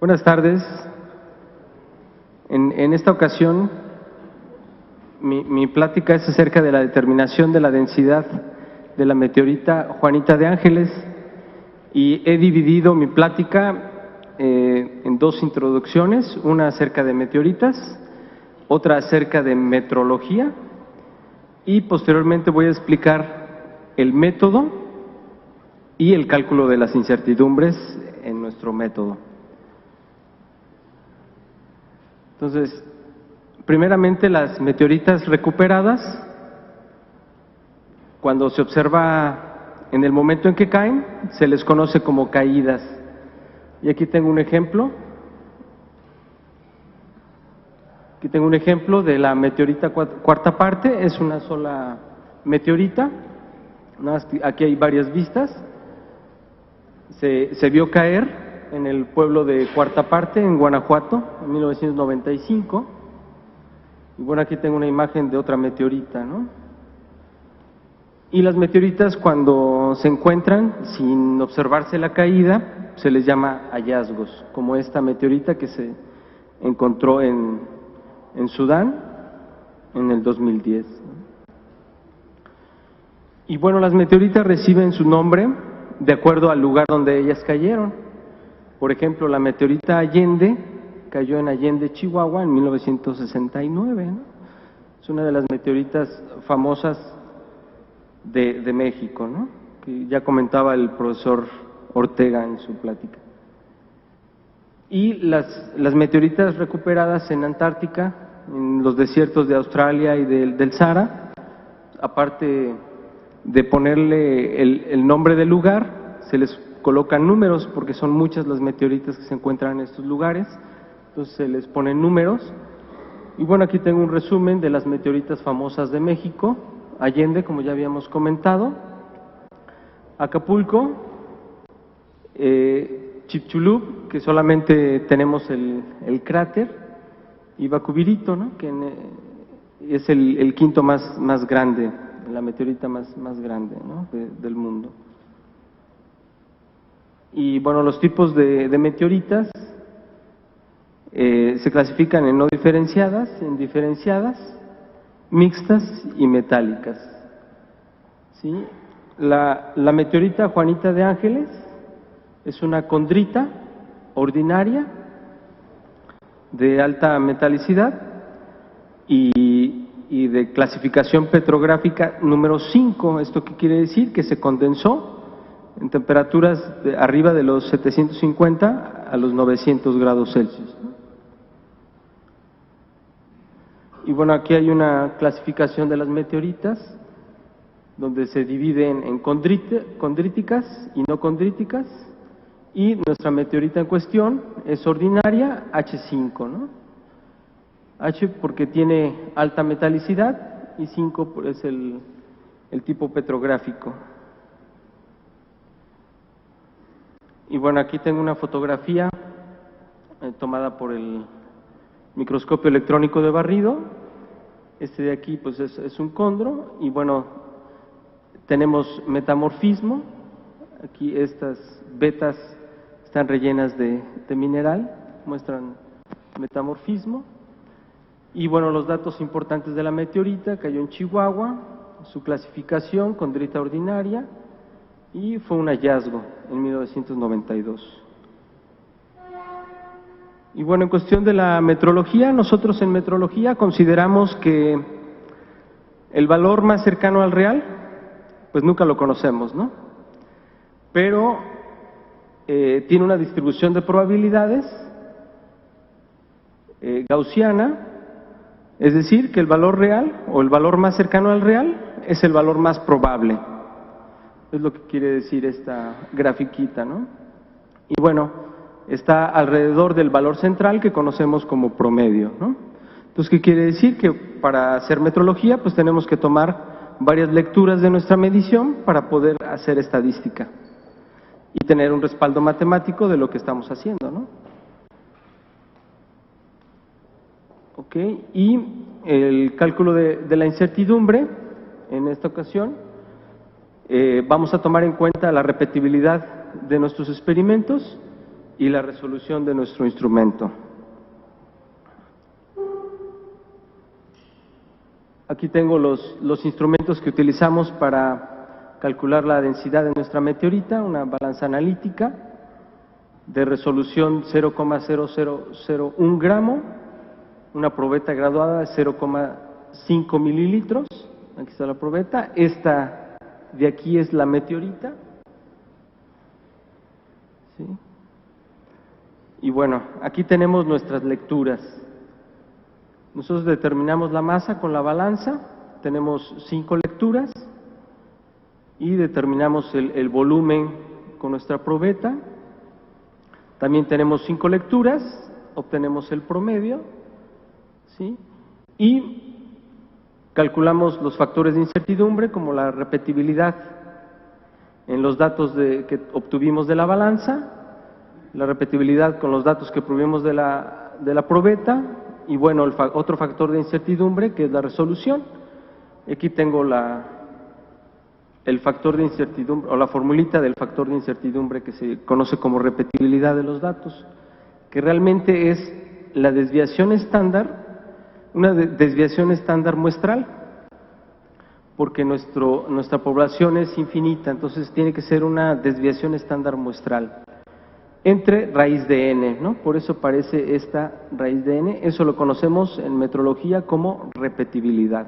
Buenas tardes. En esta ocasión, mi plática es acerca de la determinación de la densidad de la meteorita Juanita de Ángeles, y he dividido mi plática en dos introducciones, una acerca de meteoritas, otra acerca de metrología, y posteriormente voy a explicar el método y el cálculo de las incertidumbres en nuestro método. Entonces, primeramente las meteoritas recuperadas, cuando se observa en el momento en que caen, se les conoce como caídas. Y aquí tengo un ejemplo. Aquí tengo un ejemplo de la meteorita cuarta parte, es una sola meteorita. Aquí hay varias vistas. Se vio caer en el pueblo de Cuarta Parte, en Guanajuato, en 1995. Y bueno, aquí tengo una imagen de otra meteorita, ¿no? Y las meteoritas, cuando se encuentran sin observarse la caída, se les llama hallazgos, como esta meteorita que se encontró en Sudán en el 2010. Y bueno, las meteoritas reciben su nombre de acuerdo al lugar donde ellas cayeron. Por ejemplo, la meteorita Allende cayó en Allende, Chihuahua, en 1969, ¿no? Es una de las meteoritas famosas de México, ¿no? Que ya comentaba el profesor Ortega en su plática. Y las meteoritas recuperadas en Antártica, en los desiertos de Australia y del Sahara, aparte de ponerle el nombre del lugar, se les colocan números, porque son muchas las meteoritas que se encuentran en estos lugares, entonces se les ponen números. Y bueno, aquí tengo un resumen de las meteoritas famosas de México: Allende, como ya habíamos comentado, Acapulco, Chicxulub, que solamente tenemos el cráter, y Bacubirito, ¿no? Que es el quinto más grande, la meteorita más grande, ¿no? del mundo. Y bueno, los tipos de meteoritas se clasifican en no diferenciadas, en diferenciadas, mixtas y metálicas. ¿Sí? La meteorita Juanita de Ángeles es una condrita ordinaria de alta metalicidad y de clasificación petrográfica número 5. ¿Esto qué quiere decir? Que se condensó en temperaturas arriba de los 750 a los 900 grados Celsius. Y bueno, aquí hay una clasificación de las meteoritas, donde se dividen en condríticas y no condríticas, y nuestra meteorita en cuestión es ordinaria, H5, ¿no? H porque tiene alta metalicidad y 5 es el tipo petrográfico. Y bueno, aquí tengo una fotografía tomada por el microscopio electrónico de barrido. Este de aquí pues es un condro, y bueno, tenemos metamorfismo. Aquí estas vetas están rellenas de mineral, muestran metamorfismo. Y bueno, los datos importantes de la meteorita: cayó en Chihuahua, su clasificación, condrita ordinaria, y fue un hallazgo en 1992. Y bueno, en cuestión de la metrología, nosotros en metrología consideramos que el valor más cercano al real, pues nunca lo conocemos, ¿no? Pero tiene una distribución de probabilidades gaussiana, es decir, que el valor real o el valor más cercano al real es el valor más probable. Es lo que quiere decir esta grafiquita, ¿no? Y bueno, está alrededor del valor central que conocemos como promedio, ¿no? Entonces, ¿qué quiere decir? Que para hacer metrología, pues tenemos que tomar varias lecturas de nuestra medición para poder hacer estadística y tener un respaldo matemático de lo que estamos haciendo, ¿no? Ok, y el cálculo de la incertidumbre, en esta ocasión, vamos a tomar en cuenta la repetibilidad de nuestros experimentos y la resolución de nuestro instrumento. Aquí tengo los instrumentos que utilizamos para calcular la densidad de nuestra meteorita, una balanza analítica de resolución 0,0001 gramo, una probeta graduada de 0,5 mililitros, aquí está la probeta, esta de aquí es la meteorita, ¿sí? Y bueno, aquí tenemos nuestras lecturas. Nosotros determinamos la masa con la balanza, tenemos 5 lecturas y determinamos el volumen con nuestra probeta. También tenemos 5 lecturas, obtenemos el promedio, ¿sí? Y calculamos los factores de incertidumbre como la repetibilidad en los datos que obtuvimos de la balanza, la repetibilidad con los datos que obtuvimos de la probeta, y bueno, otro factor de incertidumbre que es la resolución. Aquí tengo el factor de incertidumbre o la formulita del factor de incertidumbre que se conoce como repetibilidad de los datos, que realmente es la desviación estándar, una desviación estándar muestral, porque nuestra población es infinita, entonces tiene que ser una desviación estándar muestral entre raíz de n, ¿no? Por eso aparece esta raíz de n, eso lo conocemos en metrología como repetibilidad,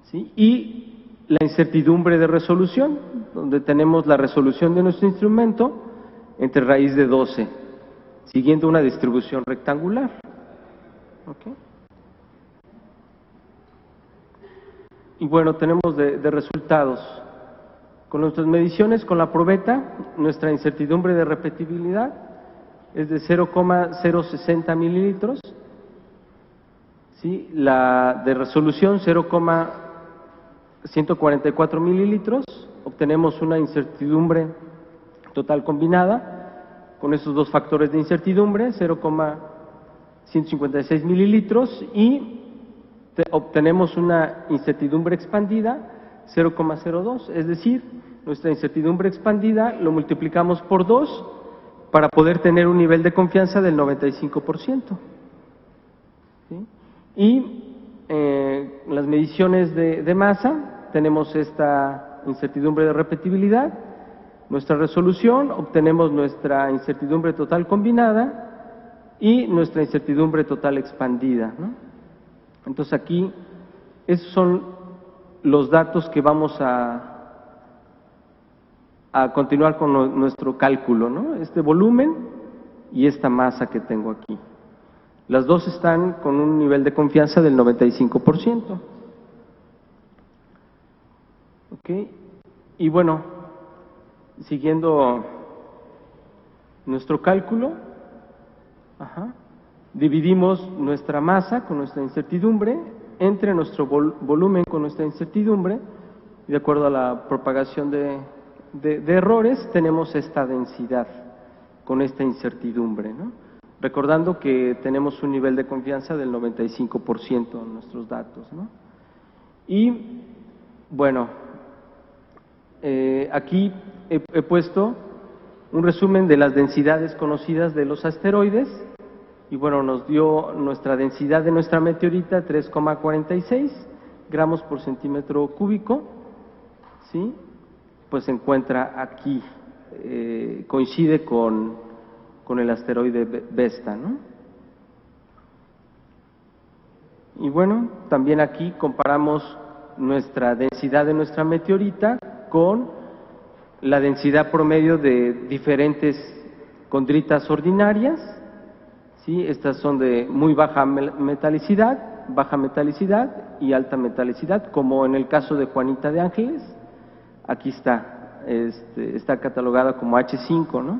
¿sí? Y la incertidumbre de resolución, donde tenemos la resolución de nuestro instrumento entre raíz de 12, siguiendo una distribución rectangular, ¿ok? Y bueno, tenemos de resultados. Con nuestras mediciones con la probeta, nuestra incertidumbre de repetibilidad es de 0,060 mililitros, ¿sí? La de resolución 0,144 mililitros, obtenemos una incertidumbre total combinada con estos dos factores de incertidumbre, 0,156 mililitros, y obtenemos una incertidumbre expandida 0,02, es decir, nuestra incertidumbre expandida lo multiplicamos por 2 para poder tener un nivel de confianza del 95%. ¿Sí? Y las mediciones de masa, tenemos esta incertidumbre de repetibilidad, nuestra resolución, obtenemos nuestra incertidumbre total combinada y nuestra incertidumbre total expandida, ¿no? Entonces aquí, esos son los datos que vamos a continuar con nuestro cálculo, ¿no? Este volumen y esta masa que tengo aquí. Las dos están con un nivel de confianza del 95%. ¿Ok? Y bueno, siguiendo nuestro cálculo, dividimos nuestra masa con nuestra incertidumbre entre nuestro volumen con nuestra incertidumbre, y de acuerdo a la propagación de errores, tenemos esta densidad con esta incertidumbre, ¿no? Recordando que tenemos un nivel de confianza del 95% en nuestros datos, ¿no? Y bueno, aquí he puesto un resumen de las densidades conocidas de los asteroides, y bueno, nos dio nuestra densidad de nuestra meteorita 3,46 gramos por centímetro cúbico, ¿sí? Pues se encuentra aquí, coincide con el asteroide Vesta, ¿no? Y bueno, también aquí comparamos nuestra densidad de nuestra meteorita con la densidad promedio de diferentes condritas ordinarias, ¿sí? Estas son de muy baja metalicidad y alta metalicidad, como en el caso de Juanita de Ángeles. Aquí está catalogada como H5, ¿no?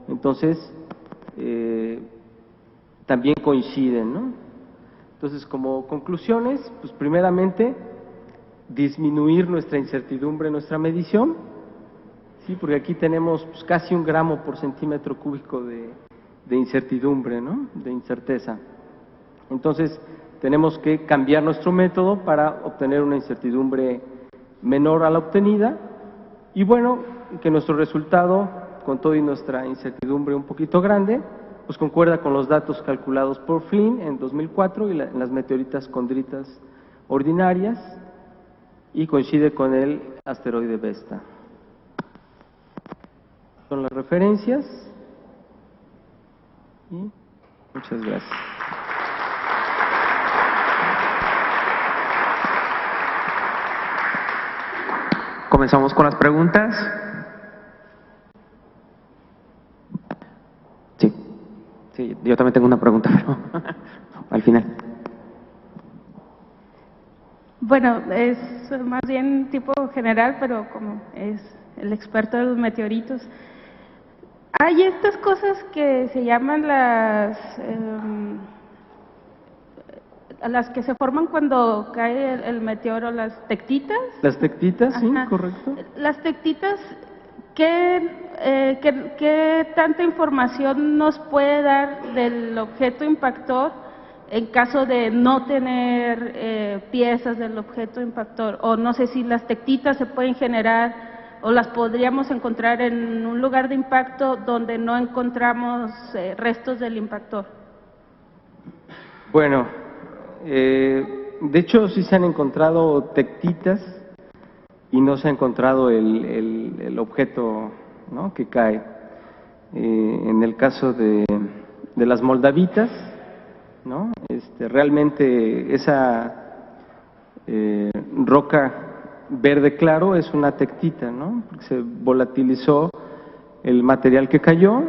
Entonces, también coinciden, ¿no? Entonces, como conclusiones, pues primeramente, disminuir nuestra incertidumbre en nuestra medición, ¿sí? Porque aquí tenemos pues, casi 1 gramo por centímetro cúbico de incertidumbre, ¿no? De incerteza. Entonces, tenemos que cambiar nuestro método para obtener una incertidumbre menor a la obtenida, y bueno, que nuestro resultado con todo y nuestra incertidumbre un poquito grande, pues concuerda con los datos calculados por Flynn en 2004 y en las meteoritas condritas ordinarias, y coincide con el asteroide Vesta. Son las referencias. Y muchas gracias. Comenzamos con las preguntas. Sí, yo también tengo una pregunta, pero al final. Bueno, es más bien tipo general, pero como es el experto de los meteoritos. Hay estas cosas que se llaman las que se forman cuando cae el meteoro, las tectitas. Las tectitas, sí, Ajá. correcto. Las tectitas, ¿qué tanta información nos puede dar del objeto impactor en caso de no tener piezas del objeto impactor? O no sé si las tectitas se pueden generar o las podríamos encontrar en un lugar de impacto donde no encontramos restos del impactor. Bueno, de hecho sí se han encontrado tectitas y no se ha encontrado el objeto, ¿no?, que cae. En el caso de las moldavitas, ¿no?, realmente esa roca verde claro es una tectita, ¿no?, porque se volatilizó el material que cayó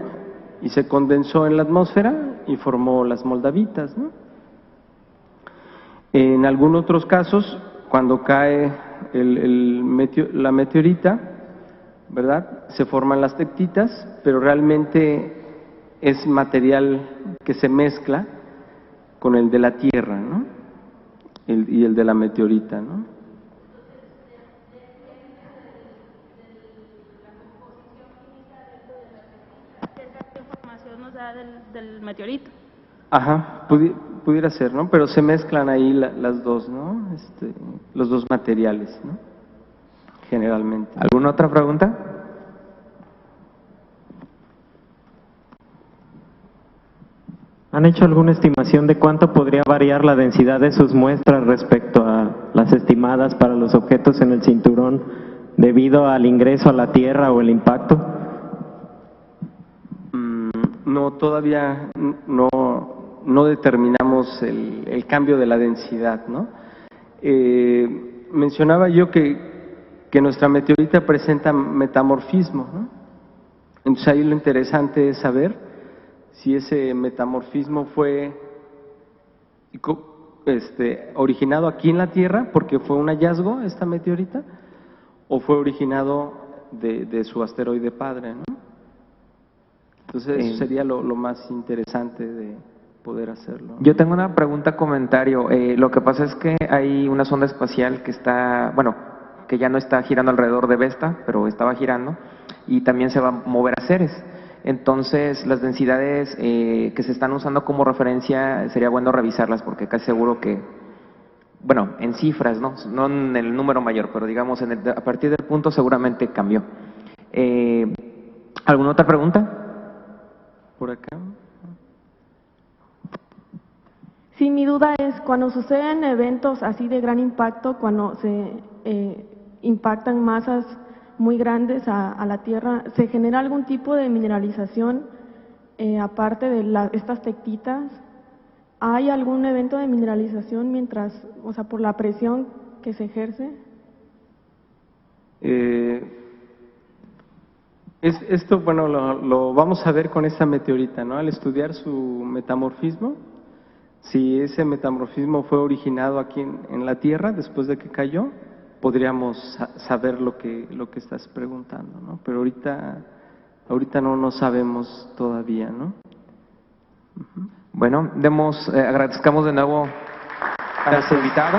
y se condensó en la atmósfera y formó las moldavitas, ¿no? En algunos otros casos, cuando cae la meteorita, ¿verdad?, se forman las tectitas, pero realmente es material que se mezcla con el de la Tierra, ¿no?, y el de la meteorita, ¿no? ¿Qué información nos da del meteorito? Ajá, pudiera ser, ¿no? Pero se mezclan ahí las dos, ¿no? Los dos materiales, ¿no? Generalmente. ¿Alguna otra pregunta? ¿Han hecho alguna estimación de cuánto podría variar la densidad de sus muestras respecto a las estimadas para los objetos en el cinturón debido al ingreso a la Tierra o el impacto? No, todavía no determinamos el cambio de la densidad, ¿no? Mencionaba yo que nuestra meteorita presenta metamorfismo, ¿no? Entonces ahí lo interesante es saber si ese metamorfismo fue originado aquí en la Tierra porque fue un hallazgo esta meteorita, o fue originado de su asteroide padre, ¿no? Entonces eso sería lo más interesante de poder hacerlo. Yo tengo una pregunta, comentario. Lo que pasa es que hay una sonda espacial que está, bueno, que ya no está girando alrededor de Vesta, pero estaba girando, y también se va a mover a Ceres. Entonces, las densidades que se están usando como referencia, sería bueno revisarlas, porque casi seguro que, bueno, en cifras, no en el número mayor, pero digamos, a partir del punto seguramente cambió. ¿Alguna otra pregunta? Por acá. Sí, mi duda es, cuando suceden eventos así de gran impacto, cuando se impactan masas muy grandes a la Tierra, ¿se genera algún tipo de mineralización aparte de estas tectitas? ¿Hay algún evento de mineralización mientras, o sea, por la presión que se ejerce? Esto, bueno, lo vamos a ver con esta meteorita, ¿no? Al estudiar su metamorfismo, si ese metamorfismo fue originado aquí en la Tierra después de que cayó, podríamos saber lo que estás preguntando, ¿no? Pero ahorita no sabemos todavía, ¿no? Bueno, agradezcamos de nuevo a nuestro invitado.